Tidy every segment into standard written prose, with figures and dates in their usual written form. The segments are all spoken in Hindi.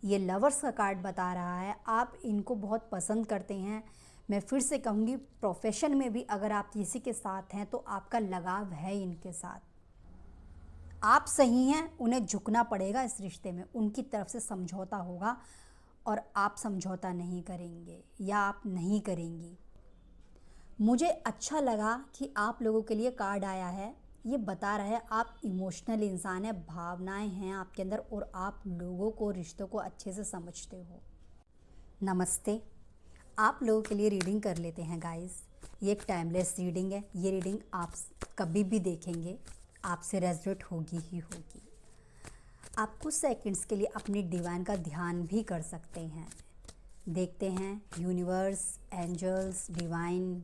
ये लवर्स का कार्ड बता रहा है, आप इनको बहुत पसंद करते हैं। मैं फिर से कहूँगी, प्रोफेशन में भी अगर आप किसी के साथ हैं तो आपका लगाव है इनके साथ। आप सही हैं, उन्हें झुकना पड़ेगा इस रिश्ते में, उनकी तरफ से समझौता होगा और आप समझौता नहीं करेंगे या आप नहीं करेंगी। मुझे अच्छा लगा कि आप लोगों के लिए कार्ड आया है। ये बता रहा है आप इमोशनल इंसान हैं, भावनाएं हैं आपके अंदर और आप लोगों को, रिश्तों को अच्छे से समझते हो। नमस्ते, आप लोगों के लिए रीडिंग कर लेते हैं गाइस। ये एक टाइमलेस रीडिंग है। ये रीडिंग आप कभी भी देखेंगे आपसे रेजोनेट होगी ही होगी। आप कुछ सेकंड्स के लिए अपनी डिवाइन का ध्यान भी कर सकते हैं। देखते हैं यूनिवर्स, एंजल्स, डिवाइन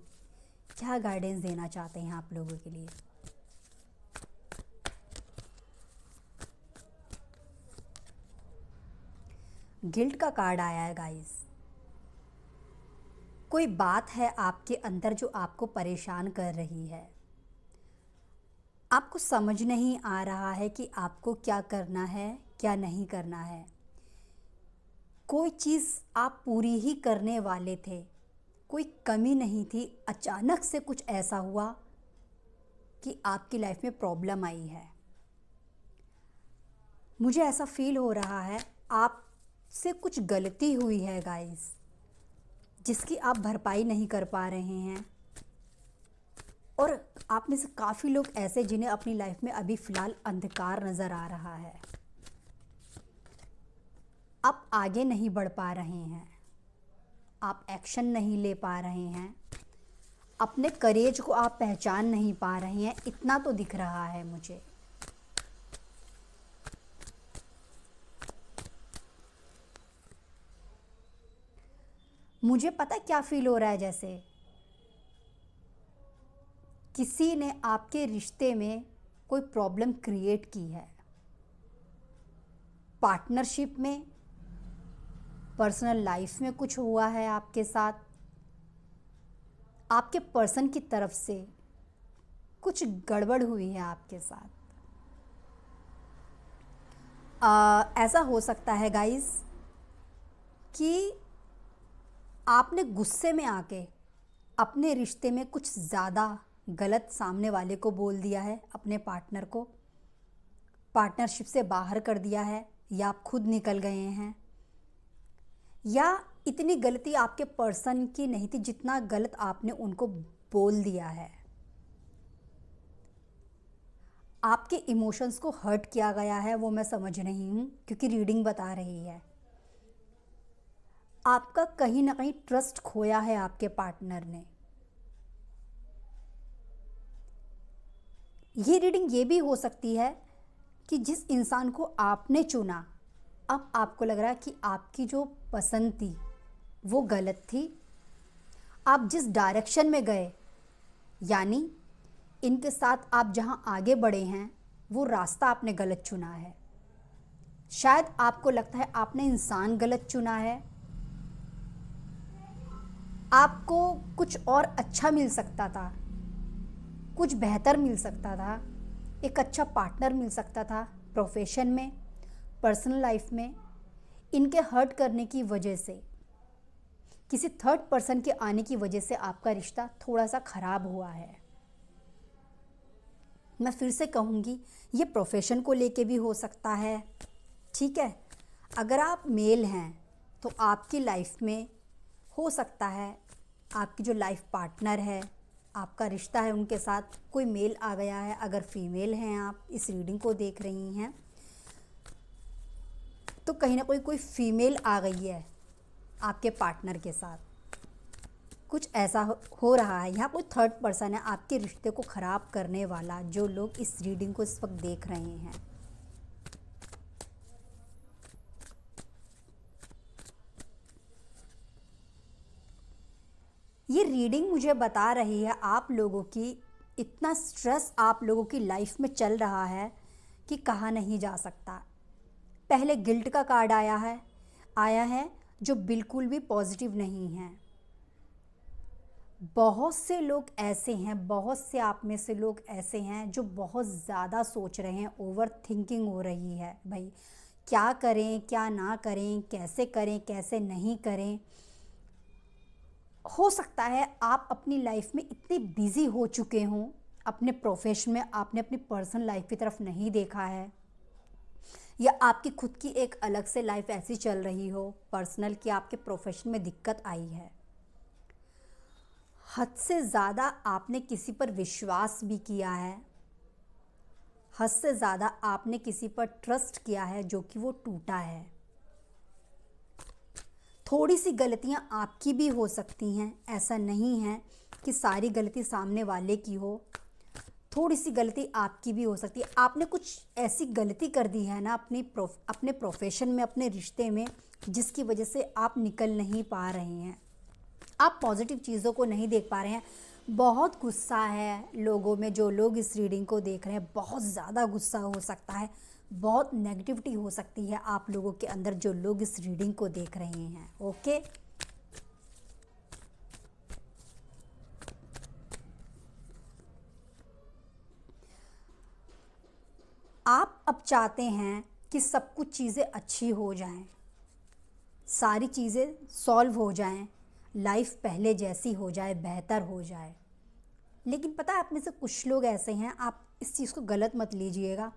क्या गाइडेंस देना चाहते हैं आप लोगों के लिए। गिल्ट का कार्ड आया है गाइस। कोई बात है आपके अंदर जो आपको परेशान कर रही है। आपको समझ नहीं आ रहा है कि आपको क्या करना है, क्या नहीं करना है। कोई चीज़ आप पूरी ही करने वाले थे, कोई कमी नहीं थी, अचानक से कुछ ऐसा हुआ कि आपकी लाइफ में प्रॉब्लम आई है। मुझे ऐसा फील हो रहा है आपसे कुछ गलती हुई है गाइस, जिसकी आप भरपाई नहीं कर पा रहे हैं। और आप में से काफ़ी लोग ऐसे जिन्हें अपनी लाइफ में अभी फ़िलहाल अंधकार नज़र आ रहा है। आप आगे नहीं बढ़ पा रहे हैं, आप एक्शन नहीं ले पा रहे हैं, अपने करेज को आप पहचान नहीं पा रहे हैं, इतना तो दिख रहा है मुझे। मुझे पता क्या फील हो रहा है, जैसे किसी ने आपके रिश्ते में कोई प्रॉब्लम क्रिएट की है। पार्टनरशिप में, पर्सनल लाइफ में कुछ हुआ है आपके साथ। आपके पर्सन की तरफ से कुछ गड़बड़ हुई है आपके साथ। ऐसा हो सकता है गाइस कि आपने गुस्से में आके अपने रिश्ते में कुछ ज़्यादा गलत सामने वाले को बोल दिया है, अपने पार्टनर को पार्टनरशिप से बाहर कर दिया है, या आप खुद निकल गए हैं, या इतनी गलती आपके पर्सन की नहीं थी जितना गलत आपने उनको बोल दिया है। आपके इमोशंस को हर्ट किया गया है, वो मैं समझ रही हूँ क्योंकि रीडिंग बता रही है। आपका कहीं ना कहीं ट्रस्ट खोया है आपके पार्टनर ने। ये रीडिंग ये भी हो सकती है कि जिस इंसान को आपने चुना, अब आपको लग रहा है कि आपकी जो पसंद थी वो गलत थी। आप जिस डायरेक्शन में गए, यानी इनके साथ आप जहां आगे बढ़े हैं, वो रास्ता आपने गलत चुना है। शायद आपको लगता है आपने इंसान गलत चुना है। आपको कुछ और अच्छा मिल सकता था, कुछ बेहतर मिल सकता था, एक अच्छा पार्टनर मिल सकता था, प्रोफेशन में, पर्सनल लाइफ में। इनके हर्ट करने की वजह से, किसी थर्ड पर्सन के आने की वजह से आपका रिश्ता थोड़ा सा खराब हुआ है। मैं फिर से कहूँगी, ये प्रोफेशन को लेके भी हो सकता है, ठीक है। अगर आप मेल हैं तो आपकी लाइफ में हो सकता है आपकी जो लाइफ पार्टनर है, आपका रिश्ता है, उनके साथ कोई मेल आ गया है। अगर फीमेल हैं, आप इस रीडिंग को देख रही हैं, तो कहीं ना कोई फीमेल आ गई है आपके पार्टनर के साथ। कुछ ऐसा हो रहा है, यहाँ कोई थर्ड पर्सन है आपके रिश्ते को ख़राब करने वाला, जो लोग इस रीडिंग को इस वक्त देख रहे हैं। ये रीडिंग मुझे बता रही है आप लोगों की इतना स्ट्रेस आप लोगों की लाइफ में चल रहा है कि कहा नहीं जा सकता। पहले गिल्ट का कार्ड आया है जो बिल्कुल भी पॉजिटिव नहीं है। बहुत से लोग ऐसे हैं, बहुत से आप में से लोग ऐसे हैं जो बहुत ज़्यादा सोच रहे हैं, ओवर थिंकिंग हो रही है भाई। क्या करें क्या ना करें कैसे नहीं करें। हो सकता है आप अपनी लाइफ में इतने बिजी हो चुके हों, अपने प्रोफेशन में आपने अपनी पर्सनल लाइफ की तरफ नहीं देखा है, या आपकी खुद की एक अलग से लाइफ ऐसी चल रही हो पर्सनल कि आपके प्रोफेशन में दिक्कत आई है। हद से ज़्यादा आपने किसी पर विश्वास भी किया है, हद से ज़्यादा आपने किसी पर ट्रस्ट किया है जो कि वो टूटा है। थोड़ी सी गलतियां आपकी भी हो सकती हैं, ऐसा नहीं है कि सारी गलती सामने वाले की हो, थोड़ी सी गलती आपकी भी हो सकती है। आपने कुछ ऐसी गलती कर दी है ना अपने प्रोफेशन में, अपने रिश्ते में, जिसकी वजह से आप निकल नहीं पा रहे हैं, आप पॉजिटिव चीज़ों को नहीं देख पा रहे हैं। बहुत गुस्सा है लोगों में, जो लोग इस रीडिंग को देख रहे हैं बहुत ज़्यादा गुस्सा हो सकता है, बहुत नेगेटिविटी हो सकती है आप लोगों के अंदर जो लोग इस रीडिंग को देख रहे हैं। ओके, आप अब चाहते हैं कि सब कुछ चीज़ें अच्छी हो जाएं, सारी चीज़ें सॉल्व हो जाएं, लाइफ पहले जैसी हो जाए, बेहतर हो जाए। लेकिन पता है आप में से कुछ लोग ऐसे हैं, आप इस चीज़ को गलत मत लीजिएगा,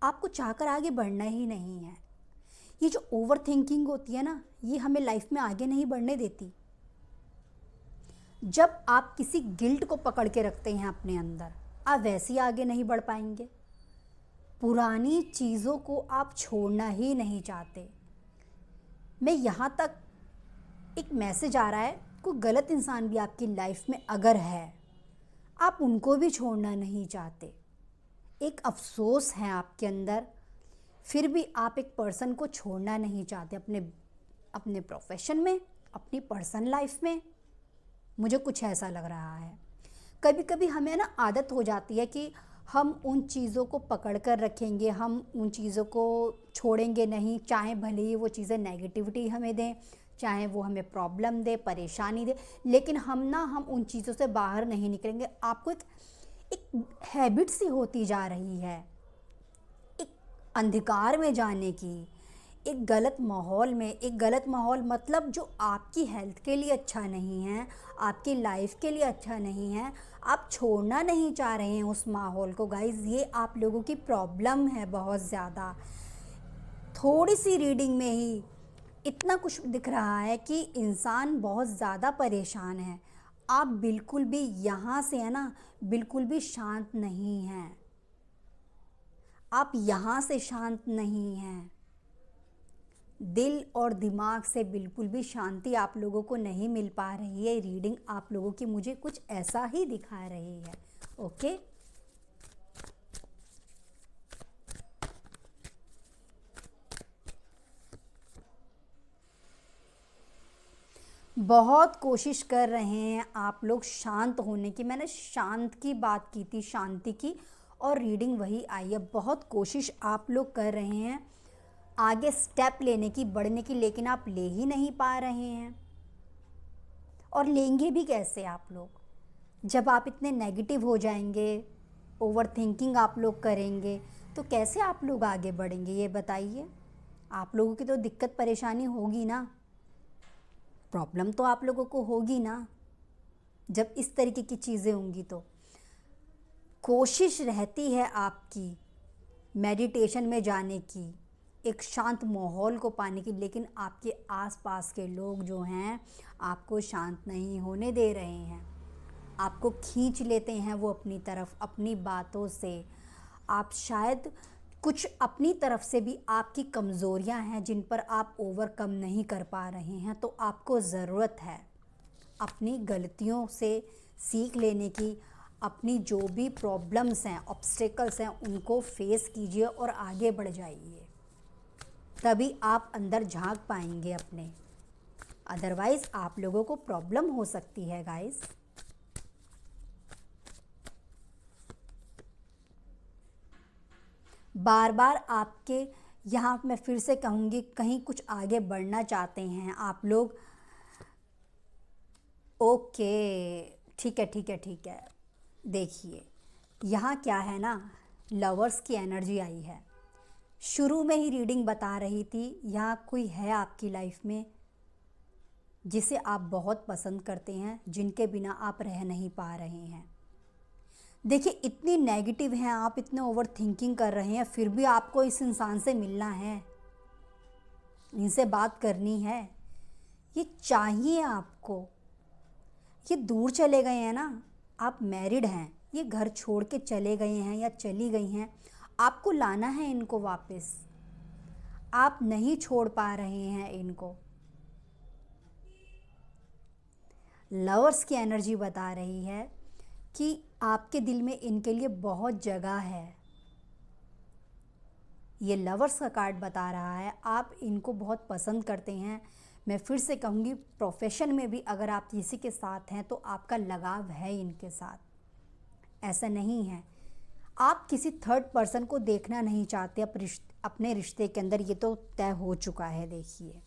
आपको चाहकर आगे बढ़ना ही नहीं है। ये जो ओवर थिंकिंग होती है ना, ये हमें लाइफ में आगे नहीं बढ़ने देती। जब आप किसी गिल्ट को पकड़ के रखते हैं अपने अंदर, आप वैसे ही आगे नहीं बढ़ पाएंगे। पुरानी चीज़ों को आप छोड़ना ही नहीं चाहते। मैं यहाँ तक एक मैसेज आ रहा है, कोई गलत इंसान भी आपकी लाइफ में अगर है, आप उनको भी छोड़ना नहीं चाहते। एक अफसोस है आपके अंदर, फिर भी आप एक पर्सन को छोड़ना नहीं चाहते अपने अपने प्रोफेशन में, अपनी पर्सनल लाइफ में। मुझे कुछ ऐसा लग रहा है। कभी कभी हमें ना आदत हो जाती है कि हम उन चीज़ों को पकड़ कर रखेंगे, हम उन चीज़ों को छोड़ेंगे नहीं, चाहे भले ही वो चीज़ें नेगेटिविटी हमें दें, चाहे वो हमें प्रॉब्लम दे, परेशानी दे, लेकिन हम उन चीज़ों से बाहर नहीं निकलेंगे। आपको एक हैबिट सी होती जा रही है, एक अंधकार में जाने की, एक गलत माहौल में। एक गलत माहौल मतलब जो आपकी हेल्थ के लिए अच्छा नहीं है, आपकी लाइफ के लिए अच्छा नहीं है, आप छोड़ना नहीं चाह रहे हैं उस माहौल को। गाइज़, ये आप लोगों की प्रॉब्लम है बहुत ज़्यादा। थोड़ी सी रीडिंग में ही इतना कुछ दिख रहा है कि इंसान बहुत ज़्यादा परेशान है। आप बिल्कुल भी यहाँ से है ना, बिल्कुल भी शांत नहीं हैं, आप यहाँ से शांत नहीं हैं। दिल और दिमाग से बिल्कुल भी शांति आप लोगों को नहीं मिल पा रही है। रीडिंग आप लोगों की मुझे कुछ ऐसा ही दिखा रही है। ओके, बहुत कोशिश कर रहे हैं आप लोग शांत होने की। मैंने शांत की बात की थी, शांति की, और रीडिंग वही आई है। बहुत कोशिश आप लोग कर रहे हैं आगे स्टेप लेने की, बढ़ने की, लेकिन आप ले ही नहीं पा रहे हैं। और लेंगे भी कैसे आप लोग, जब आप इतने नेगेटिव हो जाएंगे, ओवर थिंकिंग आप लोग करेंगे, तो कैसे आप लोग आगे बढ़ेंगे ये बताइए। आप लोगों की तो दिक्कत परेशानी होगी ना, प्रॉब्लम तो आप लोगों को होगी ना, जब इस तरीके की चीज़ें होंगी। तो कोशिश रहती है आपकी मेडिटेशन में जाने की, एक शांत माहौल को पाने की, लेकिन आपके आसपास के लोग जो हैं आपको शांत नहीं होने दे रहे हैं, आपको खींच लेते हैं वो अपनी तरफ अपनी बातों से। आप शायद कुछ अपनी तरफ से भी आपकी कमज़ोरियां हैं जिन पर आप ओवरकम नहीं कर पा रहे हैं। तो आपको ज़रूरत है अपनी गलतियों से सीख लेने की, अपनी जो भी प्रॉब्लम्स हैं, ऑब्स्टेकल्स हैं, उनको फेस कीजिए और आगे बढ़ जाइए। तभी आप अंदर झांक पाएंगे अपने, अदरवाइज़ आप लोगों को प्रॉब्लम हो सकती है गाइस। बार बार आपके यहाँ मैं फिर से कहूँगी, कहीं कुछ आगे बढ़ना चाहते हैं आप लोग। ओके, ठीक है ठीक है ठीक है। देखिए यहाँ क्या है ना, लवर्स की एनर्जी आई है, शुरू में ही रीडिंग बता रही थी यहाँ कोई है आपकी लाइफ में जिसे आप बहुत पसंद करते हैं, जिनके बिना आप रह नहीं पा रहे हैं। देखिए, इतनी नेगेटिव हैं आप, इतने ओवर थिंकिंग कर रहे हैं, फिर भी आपको इस इंसान से मिलना है, इनसे बात करनी है, ये चाहिए आपको। ये दूर चले गए हैं ना, आप मैरिड हैं, ये घर छोड़ के चले गए हैं या चली गई हैं, आपको लाना है इनको वापस। आप नहीं छोड़ पा रहे हैं इनको। लवर्स की एनर्जी बता रही है कि आपके दिल में इनके लिए बहुत जगह है। ये लवर्स का कार्ड बता रहा है आप इनको बहुत पसंद करते हैं। मैं फिर से कहूँगी, प्रोफेशन में भी अगर आप किसी के साथ हैं तो आपका लगाव है इनके साथ। ऐसा नहीं है आप किसी थर्ड पर्सन को देखना नहीं चाहते अपने रिश्ते के अंदर, ये तो तय हो चुका है। देखिए,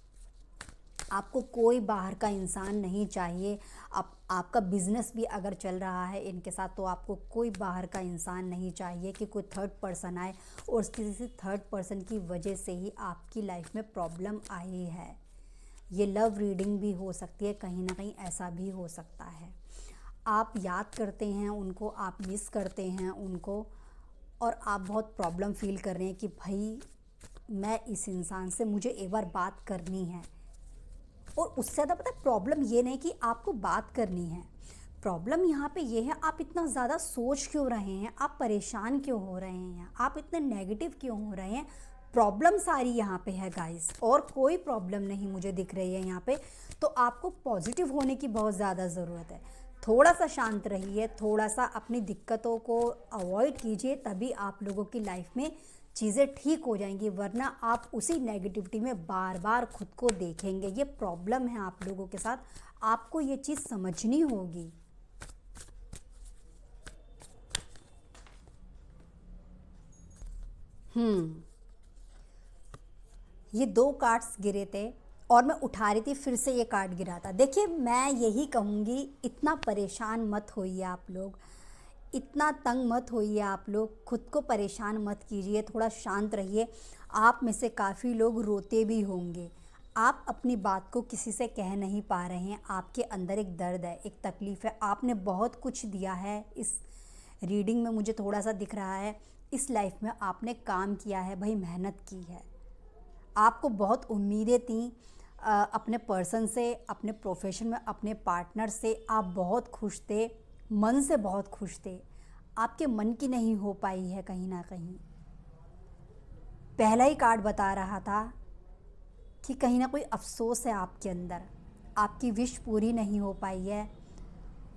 आपको कोई बाहर का इंसान नहीं चाहिए। आपका बिजनेस भी अगर चल रहा है इनके साथ तो आपको कोई बाहर का इंसान नहीं चाहिए कि कोई थर्ड पर्सन आए और किसी थर्ड पर्सन की वजह से ही आपकी लाइफ में प्रॉब्लम आई है। ये लव रीडिंग भी हो सकती है, कहीं ना कहीं ऐसा भी हो सकता है। आप याद करते हैं उनको, आप मिस करते हैं उनको, और आप बहुत प्रॉब्लम फील कर रहे हैं कि भाई मैं इस इंसान से मुझे एक बार बात करनी है। और उससे ज़्यादा पता है प्रॉब्लम ये नहीं कि आपको बात करनी है, प्रॉब्लम यहाँ पे ये है आप इतना ज़्यादा सोच क्यों रहे हैं, आप परेशान क्यों हो रहे हैं, आप इतने नेगेटिव क्यों हो रहे हैं। प्रॉब्लम सारी यहाँ पे है गाइस, और कोई प्रॉब्लम नहीं मुझे दिख रही है यहाँ पे। तो आपको पॉजिटिव होने की बहुत ज़्यादा ज़रूरत है। थोड़ा सा शांत रहिए, थोड़ा सा अपनी दिक्कतों को अवॉइड कीजिए, तभी आप लोगों की लाइफ में चीज़ें ठीक हो जाएंगी, वरना आप उसी नेगेटिविटी में बार बार खुद को देखेंगे। ये प्रॉब्लम है आप लोगों के साथ, आपको ये चीज़ समझनी होगी। ये 2 कार्ड्स गिरे थे और मैं उठा रही थी, फिर से ये कार्ड गिरा था। देखिए, मैं यही कहूँगी, इतना परेशान मत होइए आप लोग, इतना तंग मत होइए आप लोग, खुद को परेशान मत कीजिए, थोड़ा शांत रहिए। आप में से काफ़ी लोग रोते भी होंगे, आप अपनी बात को किसी से कह नहीं पा रहे हैं, आपके अंदर एक दर्द है, एक तकलीफ़ है। आपने बहुत कुछ दिया है इस रीडिंग में, मुझे थोड़ा सा दिख रहा है। इस लाइफ में आपने काम किया है भाई, मेहनत की है, आपको बहुत उम्मीदें थी अपने पर्सन से, अपने प्रोफेशन में, अपने पार्टनर से। आप बहुत खुश थे, मन से बहुत खुश थे, आपके मन की नहीं हो पाई है कहीं ना कहीं। पहला ही कार्ड बता रहा था कि कहीं ना कोई अफसोस है आपके अंदर, आपकी विश पूरी नहीं हो पाई है।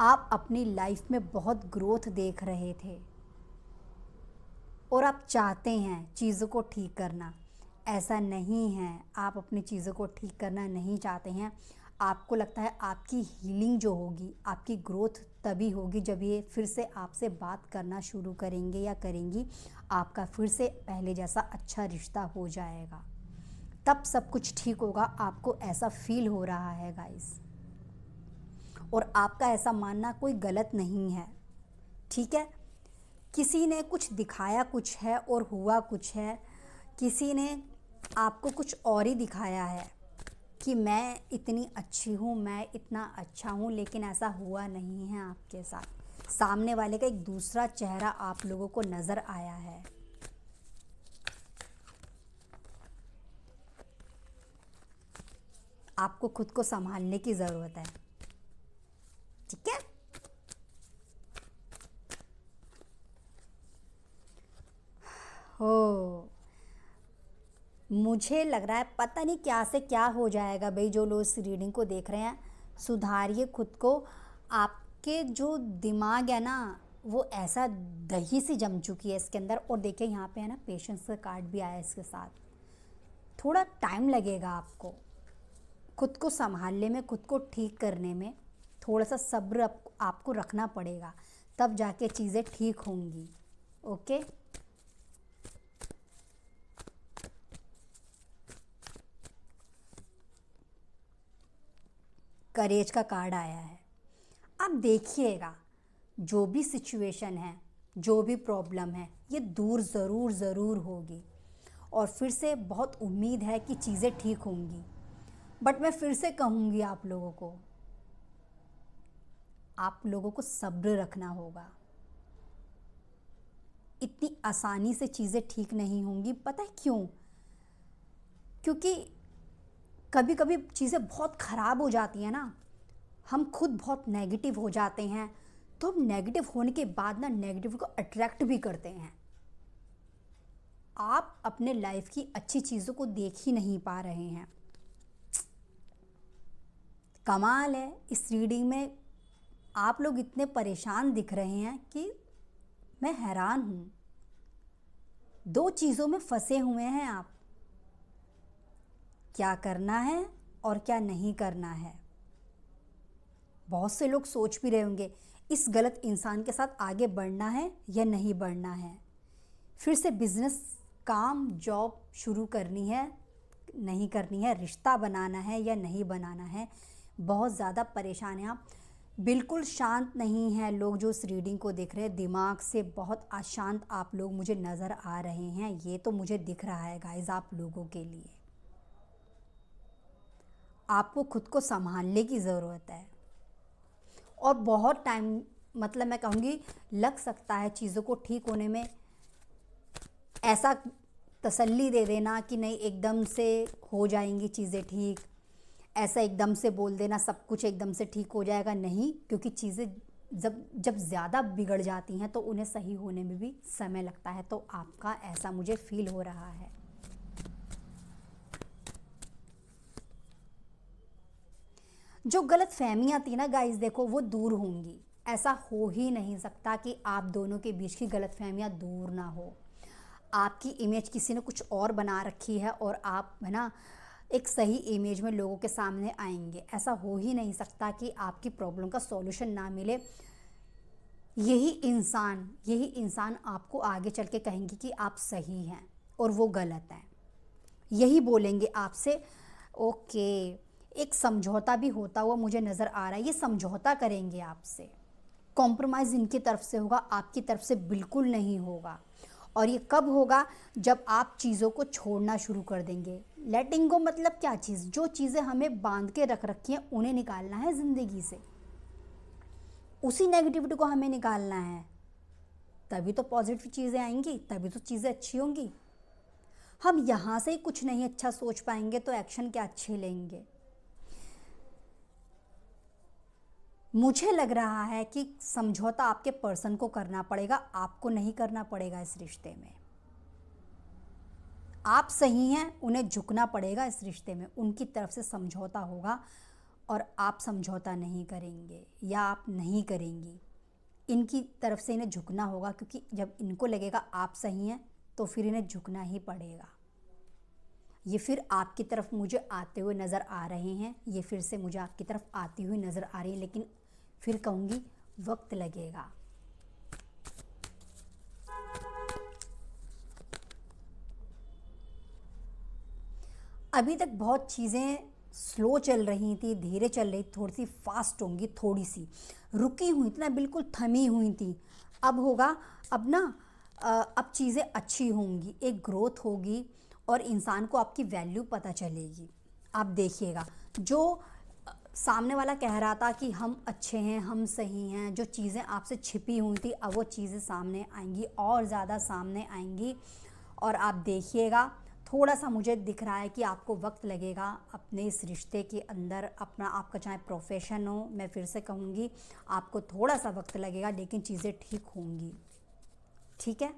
आप अपनी लाइफ में बहुत ग्रोथ देख रहे थे और आप चाहते हैं चीज़ों को ठीक करना। ऐसा नहीं है, आप अपनी चीज़ों को ठीक करना नहीं चाहते हैं। आपको लगता है आपकी हीलिंग जो होगी, आपकी ग्रोथ तभी होगी जब ये फिर से आपसे बात करना शुरू करेंगे या करेंगी। आपका फिर से पहले जैसा अच्छा रिश्ता हो जाएगा, तब सब कुछ ठीक होगा। आपको ऐसा फील हो रहा है गाइस, और आपका ऐसा मानना कोई गलत नहीं है, ठीक है। किसी ने कुछ दिखाया कुछ है और हुआ कुछ है, किसी ने आपको कुछ और ही दिखाया है कि मैं इतनी अच्छी हूँ, मैं इतना अच्छा हूँ, लेकिन ऐसा हुआ नहीं है आपके साथ। सामने वाले का एक दूसरा चेहरा आप लोगों को नज़र आया है। आपको खुद को संभालने की ज़रूरत है, ठीक है। हो, मुझे लग रहा है पता नहीं क्या से क्या हो जाएगा भाई। जो लोग इस रीडिंग को देख रहे हैं, सुधारिए खुद को। आपके जो दिमाग है ना, वो ऐसा दही सी जम चुकी है इसके अंदर। और देखिए यहाँ पे है ना, पेशेंस का कार्ड भी आया है इसके साथ। थोड़ा टाइम लगेगा आपको खुद को संभालने में, खुद को ठीक करने में। थोड़ा सा सब्र आपको रखना पड़ेगा, तब जाके चीज़ें ठीक होंगी। ओके, करेज का कार्ड आया है। अब देखिएगा, जो भी सिचुएशन है, जो भी प्रॉब्लम है, ये दूर ज़रूर ज़रूर होगी। और फिर से बहुत उम्मीद है कि चीज़ें ठीक होंगी। बट मैं फिर से कहूँगी आप लोगों को सब्र रखना होगा। इतनी आसानी से चीज़ें ठीक नहीं होंगी। पता है क्यों? क्योंकि कभी कभी चीज़ें बहुत ख़राब हो जाती हैं ना, हम खुद बहुत नेगेटिव हो जाते हैं, तो हम नेगेटिव होने के बाद ना नेगेटिव को अट्रैक्ट भी करते हैं। आप अपने लाइफ की अच्छी चीज़ों को देख ही नहीं पा रहे हैं। कमाल है, इस रीडिंग में आप लोग इतने परेशान दिख रहे हैं कि मैं हैरान हूँ। दो चीज़ों में फंसे हुए हैं आप, क्या करना है और क्या नहीं करना है। बहुत से लोग सोच भी रहे होंगे इस गलत इंसान के साथ आगे बढ़ना है या नहीं बढ़ना है, फिर से बिजनेस, काम, जॉब शुरू करनी है नहीं करनी है, रिश्ता बनाना है या नहीं बनाना है। बहुत ज़्यादा परेशान हैं आप, बिल्कुल शांत नहीं हैं लोग जो इस रीडिंग को देख रहे हैं। दिमाग से बहुत अशांत आप लोग मुझे नज़र आ रहे हैं, ये तो मुझे दिख रहा है गाइस। आप लोगों के लिए आपको खुद को संभालने की ज़रूरत है और बहुत टाइम, मतलब मैं कहूँगी लग सकता है चीज़ों को ठीक होने में। ऐसा तसल्ली दे देना कि नहीं एकदम से हो जाएंगी चीज़ें ठीक, ऐसा एकदम से बोल देना सब कुछ एकदम से ठीक हो जाएगा, नहीं। क्योंकि चीज़ें जब ज़्यादा बिगड़ जाती हैं तो उन्हें सही होने में भी समय लगता है। तो आपका ऐसा मुझे फील हो रहा है। जो गलत फहमियाँ थी ना गाइस, देखो वो दूर होंगी। ऐसा हो ही नहीं सकता कि आप दोनों के बीच की गलत फहमियाँ दूर ना हो। आपकी इमेज किसी ने कुछ और बना रखी है और आप है ना एक सही इमेज में लोगों के सामने आएंगे। ऐसा हो ही नहीं सकता कि आपकी प्रॉब्लम का सॉल्यूशन ना मिले। यही इंसान आपको आगे चल के कहेंगे कि आप सही हैं और वो गलत हैं। यही बोलेंगे आपसे। ओके, एक समझौता भी होता हुआ मुझे नज़र आ रहा है। ये समझौता करेंगे आपसे, कॉम्प्रोमाइज़ इनकी तरफ से होगा, आपकी तरफ से बिल्कुल नहीं होगा। और ये कब होगा? जब आप चीज़ों को छोड़ना शुरू कर देंगे। लेटिंग गो मतलब क्या चीज़? जो चीज़ें हमें बांध के रख रखी हैं उन्हें निकालना है ज़िंदगी से, उसी नेगेटिविटी को हमें निकालना है। तभी तो पॉजिटिव चीज़ें आएंगी, तभी तो चीज़ें अच्छी होंगी। हम यहाँ से ही कुछ नहीं अच्छा सोच पाएंगे तो एक्शन क्या अच्छे लेंगे। मुझे लग रहा है कि समझौता आपके पर्सन को करना पड़ेगा, आपको नहीं करना पड़ेगा। इस रिश्ते में आप सही हैं, उन्हें झुकना पड़ेगा। इस रिश्ते में उनकी तरफ से समझौता होगा और आप समझौता नहीं करेंगे या आप नहीं करेंगी। इनकी तरफ से इन्हें झुकना होगा, क्योंकि जब इनको लगेगा आप सही हैं तो फिर इन्हें झुकना ही पड़ेगा। ये फिर आपकी तरफ मुझे आते हुए नज़र आ रहे हैं, ये फिर से मुझे आपकी तरफ आती हुई नज़र आ रही है, लेकिन फिर कहूँगी वक्त लगेगा। अभी तक बहुत चीज़ें स्लो चल रही थी, धीरे चल रही, थोड़ी सी फास्ट होंगी, थोड़ी सी रुकी हुई थी ना, बिल्कुल थमी हुई थी। अब होगा, अब ना अब चीज़ें अच्छी होंगी, एक ग्रोथ होगी और इंसान को आपकी वैल्यू पता चलेगी। आप देखिएगा, जो सामने वाला कह रहा था कि हम अच्छे हैं, हम सही हैं, जो चीज़ें आपसे छिपी हुई थी अब वो चीज़ें सामने आएंगी और ज़्यादा सामने आएंगी। और आप देखिएगा, थोड़ा सा मुझे दिख रहा है कि आपको वक्त लगेगा अपने इस रिश्ते के अंदर। अपना आपका चाहे प्रोफेशन हो, मैं फिर से कहूँगी आपको थोड़ा सा वक्त लगेगा, लेकिन चीज़ें ठीक होंगी। ठीक है,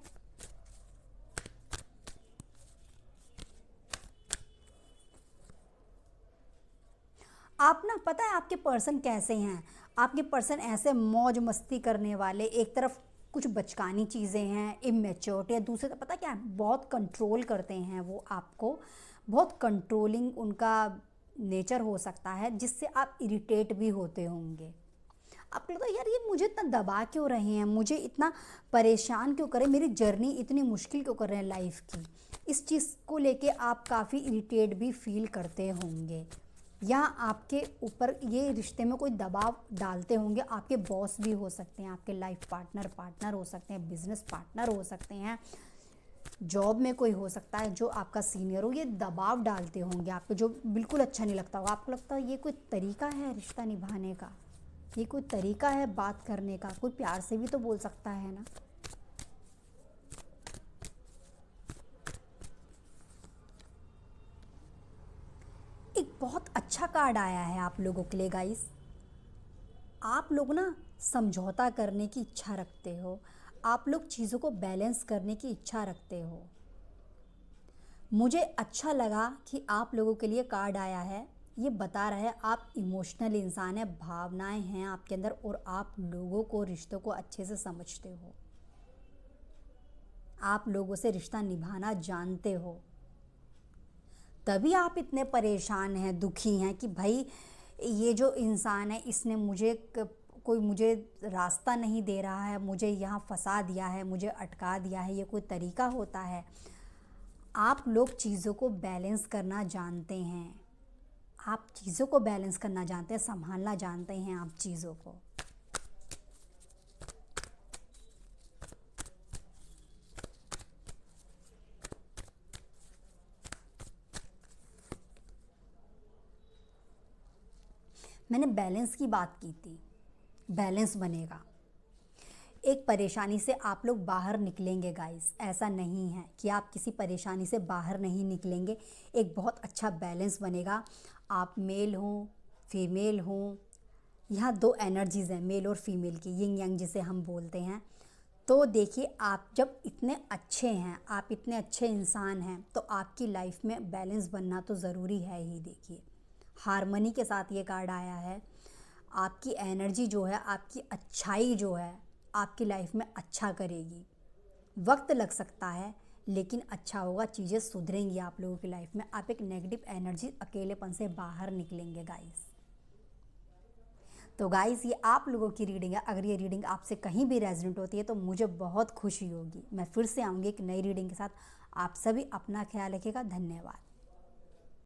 आप ना, पता है आपके पर्सन कैसे हैं? आपके पर्सन ऐसे मौज मस्ती करने वाले, एक तरफ कुछ बचकानी चीज़ें हैं, इमेच्योरिटी है, दूसरे तरफ पता क्या है, बहुत कंट्रोल करते हैं वो आपको, बहुत कंट्रोलिंग उनका नेचर हो सकता है, जिससे आप इरिटेट भी होते होंगे। आपको लगता है यार ये मुझे इतना दबा क्यों रहे हैं, मुझे इतना परेशान क्यों करें, मेरी जर्नी इतनी मुश्किल क्यों कर रहे हैं लाइफ की। इस चीज़ को लेके आप काफ़ी इरिटेट भी फील करते होंगे, या आपके ऊपर ये रिश्ते में कोई दबाव डालते होंगे। आपके बॉस भी हो सकते हैं, आपके लाइफ पार्टनर हो सकते हैं, बिजनेस पार्टनर हो सकते हैं, जॉब में कोई हो सकता है जो आपका सीनियर हो, ये दबाव डालते होंगे आप पे, जो बिल्कुल अच्छा नहीं लगता होगा। आपको लगता है ये कोई तरीका है रिश्ता निभाने का, ये कोई तरीका है बात करने का, कोई प्यार से भी तो बोल सकता है ना। एक बहुत अच्छा कार्ड आया है आप लोगों के लिए गाइस। आप लोग ना समझौता करने की इच्छा रखते हो, आप लोग चीज़ों को बैलेंस करने की इच्छा रखते हो। मुझे अच्छा लगा कि आप लोगों के लिए कार्ड आया है, ये बता रहा है आप इमोशनल इंसान हैं, भावनाएं हैं आपके अंदर और आप लोगों को, रिश्तों को अच्छे से समझते हो। आप लोगों से रिश्ता निभाना जानते हो, तभी आप इतने परेशान हैं, दुखी हैं कि भाई ये जो इंसान है इसने कोई मुझे रास्ता नहीं दे रहा है, मुझे यहाँ फंसा दिया है, मुझे अटका दिया है, ये कोई तरीका होता है। आप लोग चीज़ों को बैलेंस करना जानते हैं, आप चीज़ों को बैलेंस करना जानते हैं, संभालना जानते हैं आप चीज़ों को। मैंने बैलेंस की बात की थी, बैलेंस बनेगा। एक परेशानी से आप लोग बाहर निकलेंगे गाइस, ऐसा नहीं है कि आप किसी परेशानी से बाहर नहीं निकलेंगे। एक बहुत अच्छा बैलेंस बनेगा। आप मेल हों फीमेल हों, यहाँ दो एनर्जीज़ हैं मेल और फीमेल की, यिंग यांग जिसे हम बोलते हैं। तो देखिए, आप जब इतने अच्छे हैं, आप इतने अच्छे इंसान हैं, तो आपकी लाइफ में बैलेंस बनना तो ज़रूरी है ही। देखिए, हारमनी के साथ ये कार्ड आया है। आपकी एनर्जी जो है, आपकी अच्छाई जो है, आपकी लाइफ में अच्छा करेगी। वक्त लग सकता है लेकिन अच्छा होगा, चीज़ें सुधरेंगी आप लोगों की लाइफ में। आप एक नेगेटिव एनर्जी, अकेलेपन से बाहर निकलेंगे गाइस। तो गाइस, ये आप लोगों की रीडिंग है। अगर ये रीडिंग आपसे कहीं भी रेजोनेट होती है तो मुझे बहुत खुशी होगी। मैं फिर से आऊँगी एक नई रीडिंग के साथ। आप सभी अपना ख्याल रखिएगा। धन्यवाद।